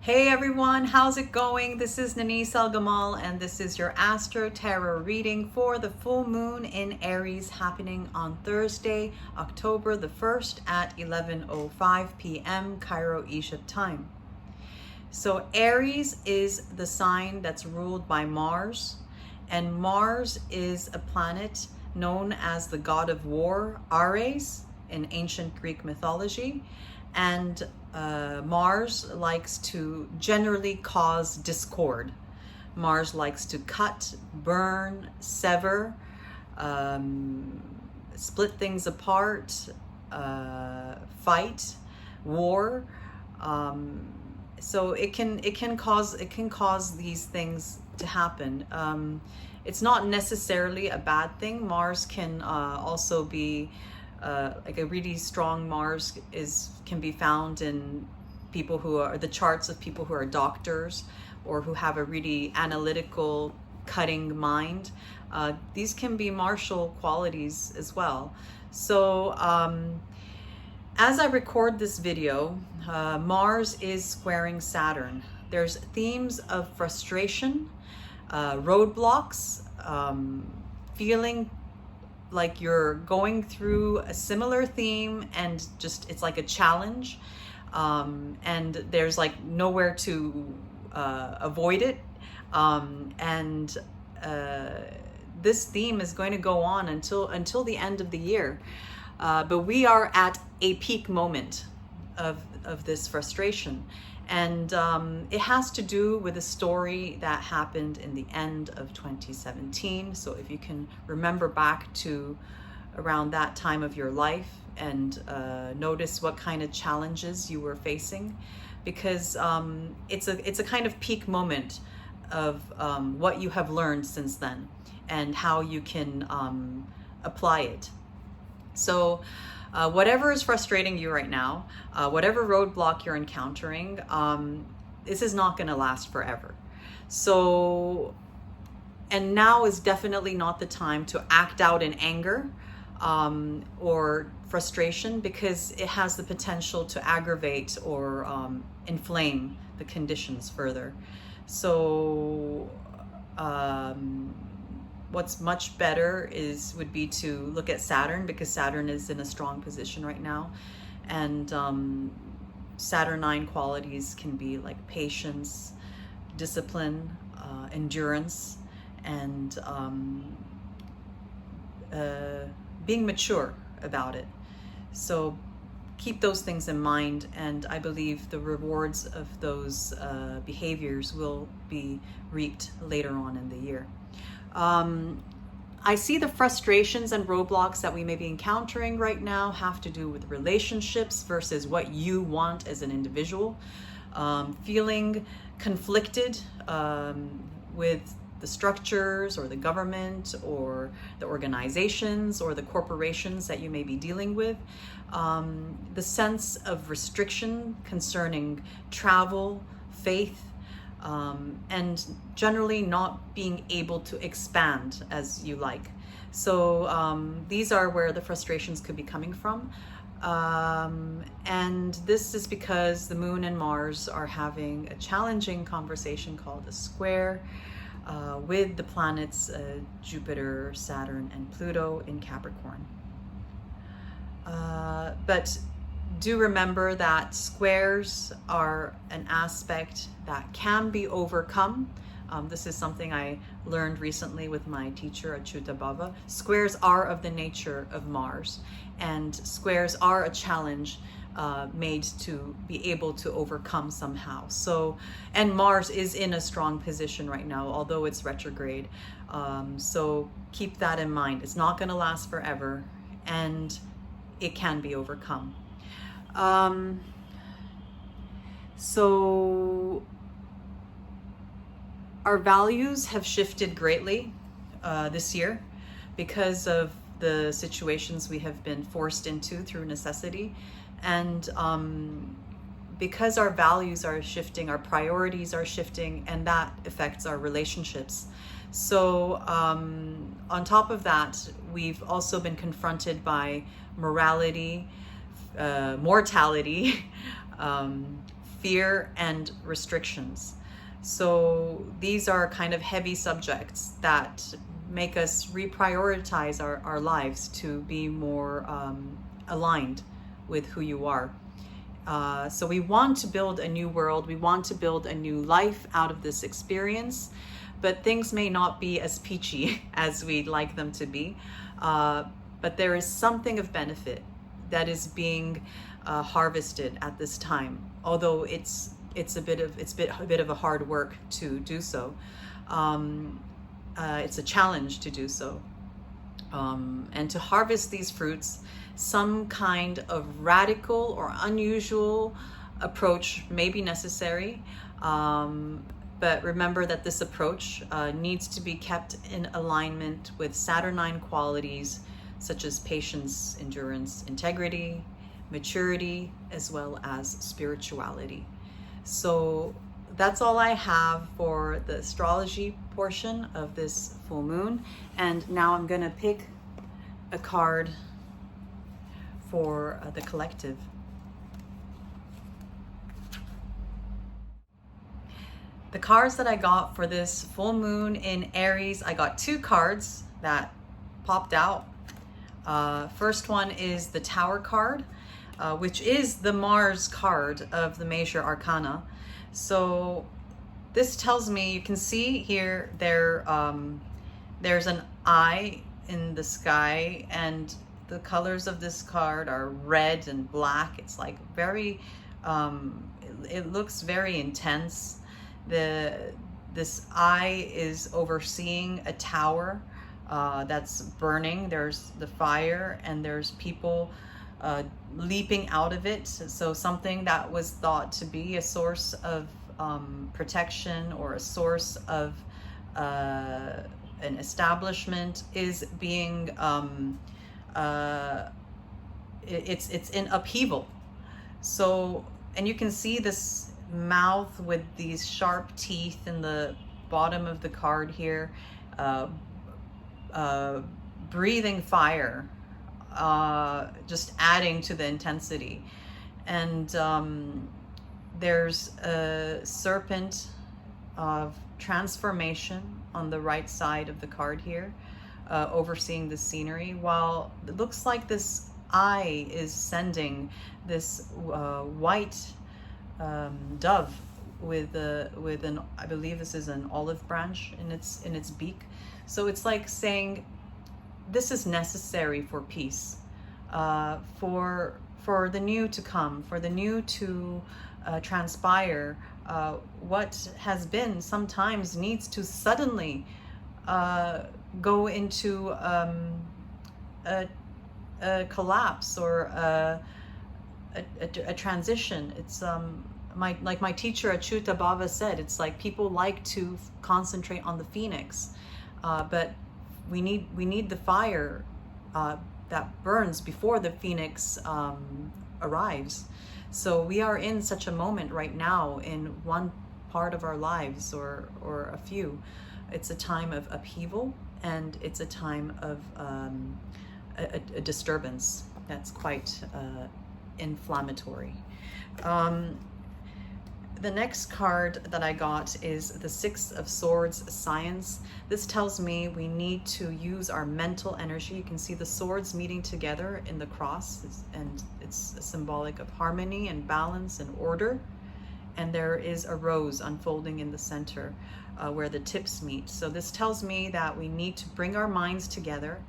Hey everyone, how's it going? This is Nanice El-Gammal and this is your Astro Tarot reading for the full moon in Aries happening on Thursday, October the 1st at 11:05 p.m. Cairo, Egypt time. So Aries is the sign that's ruled by Mars, and Mars is a planet known as the god of war, Aries, in ancient Greek mythology. And Mars likes to generally cause discord. Mars likes to cut, burn, sever, split things apart, fight, war. So it can cause these things to happen. It's not necessarily a bad thing. Mars can also be like a really strong Mars can be found in people who are the charts of people who are doctors or who have a really analytical, cutting mind. These can be martial qualities as well. So as I record this video, Mars is squaring Saturn. There's themes of frustration, roadblocks, feeling like you're going through a similar theme and just it's like a challenge, and there's like nowhere to avoid it, and this theme is going to go on until the end of the year, but we are at a peak moment of this frustration. And it has to do with a story that happened in the end of 2017. So if you can remember back to around that time of your life and notice what kind of challenges you were facing, because it's a kind of peak moment of what you have learned since then and how you can apply it. So whatever is frustrating you right now, whatever roadblock you're encountering, this is not going to last forever. So, and now is definitely not the time to act out in anger or frustration, because it has the potential to aggravate or inflame the conditions further. So, what's much better would be to look at Saturn, because Saturn is in a strong position right now, and Saturnine qualities can be like patience, discipline, endurance, and being mature about it. So keep those things in mind, and I believe the rewards of those behaviors will be reaped later on in the year. I see the frustrations and roadblocks that we may be encountering right now have to do with relationships versus what you want as an individual. Feeling conflicted with the structures or the government or the organizations or the corporations that you may be dealing with. The sense of restriction concerning travel, faith, and generally not being able to expand as you like. So these are where the frustrations could be coming from. And this is because the moon and Mars are having a challenging conversation called a square with the planets Jupiter, Saturn, and Pluto in Capricorn. But do remember that squares are an aspect that can be overcome. This is something I learned recently with my teacher, Achyuta Bhava. Squares are of the nature of Mars, and squares are a challenge made to be able to overcome somehow. So, and Mars is in a strong position right now, although it's retrograde. So keep that in mind. It's not going to last forever, and it can be overcome. So our values have shifted greatly this year because of the situations we have been forced into through necessity, and because our values are shifting, our priorities are shifting, and that affects our relationships. So on top of that, we've also been confronted by morality, mortality, fear and restrictions. So these are kind of heavy subjects that make us reprioritize our lives to be more aligned with who you are. So we want to build a new world. We want to build a new life out of this experience, but things may not be as peachy as we'd like them to be. But there is something of benefit that is being harvested at this time, although it's a bit of a hard work to do so. It's a challenge to do so, and to harvest these fruits. Some kind of radical or unusual approach may be necessary, but remember that this approach needs to be kept in alignment with Saturnine qualities such as patience, endurance, integrity, maturity, as well as spirituality. So that's all I have for the astrology portion of this full moon. And now I'm going to pick a card for the collective. The cards that I got for this full moon in Aries, I got two cards that popped out. First one is the Tower card, which is the Mars card of the major arcana. So this tells me, you can see here, there's an eye in the sky, and the colors of this card are red and black. It's like very, it looks very intense. This eye is overseeing a tower that's burning. There's the fire, and there's people leaping out of it. So something that was thought to be a source of protection or a source of an establishment is being it's in upheaval. So, and you can see this mouth with these sharp teeth in the bottom of the card here, breathing fire, just adding to the intensity. And there's a serpent of transformation on the right side of the card here, overseeing the scenery, while it looks like this eye is sending this white dove with an, I believe this is an olive branch in its beak. So it's like saying this is necessary for peace, for the new to come, for the new to transpire. What has been sometimes needs to suddenly go into a collapse or a transition. It's like my teacher Achyuta Bhava said, it's like people like to concentrate on the phoenix, but we need the fire that burns before the phoenix arrives. So we are in such a moment right now in one part of our lives, or a few. It's a time of upheaval, and it's a time of a disturbance that's quite inflammatory. The next card that I got is the Six of Swords Science. This tells me we need to use our mental energy. You can see the swords meeting together in the cross, and it's symbolic of harmony and balance and order. And there is a rose unfolding in the center where the tips meet. So this tells me that we need to bring our minds together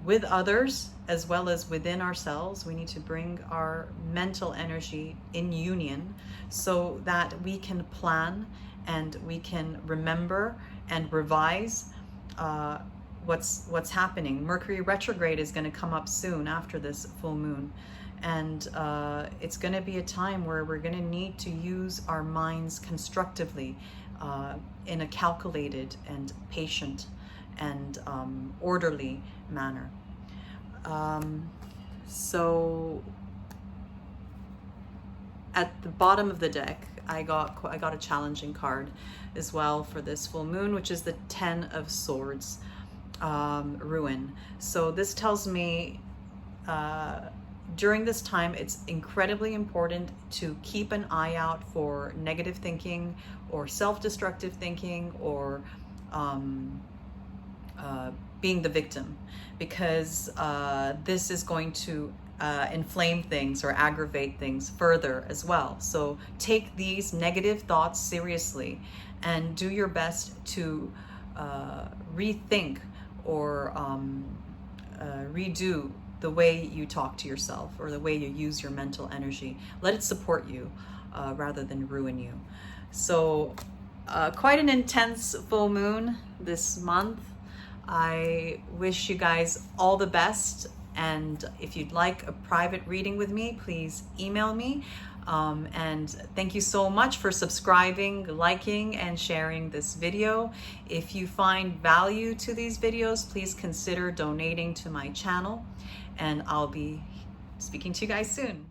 with others as well as within ourselves. We need to bring our mental energy in union so that we can plan and we can remember and revise what's happening. Mercury retrograde is going to come up soon after this full moon, and it's going to be a time where we're going to need to use our minds constructively in a calculated and patient and orderly manner. So at the bottom of the deck, I got a challenging card as well for this full moon, which is the Ten of Swords, Ruin. So this tells me during this time, it's incredibly important to keep an eye out for negative thinking or self-destructive thinking or being the victim, because this is going to inflame things or aggravate things further as well. So take these negative thoughts seriously and do your best to rethink or redo the way you talk to yourself or the way you use your mental energy. Let it support you rather than ruin you. So quite an intense full moon this month. I wish you guys all the best, and if you'd like a private reading with me, please email me. And thank you so much for subscribing, liking, and sharing this video. If you find value to these videos, please consider donating to my channel, and I'll be speaking to you guys soon.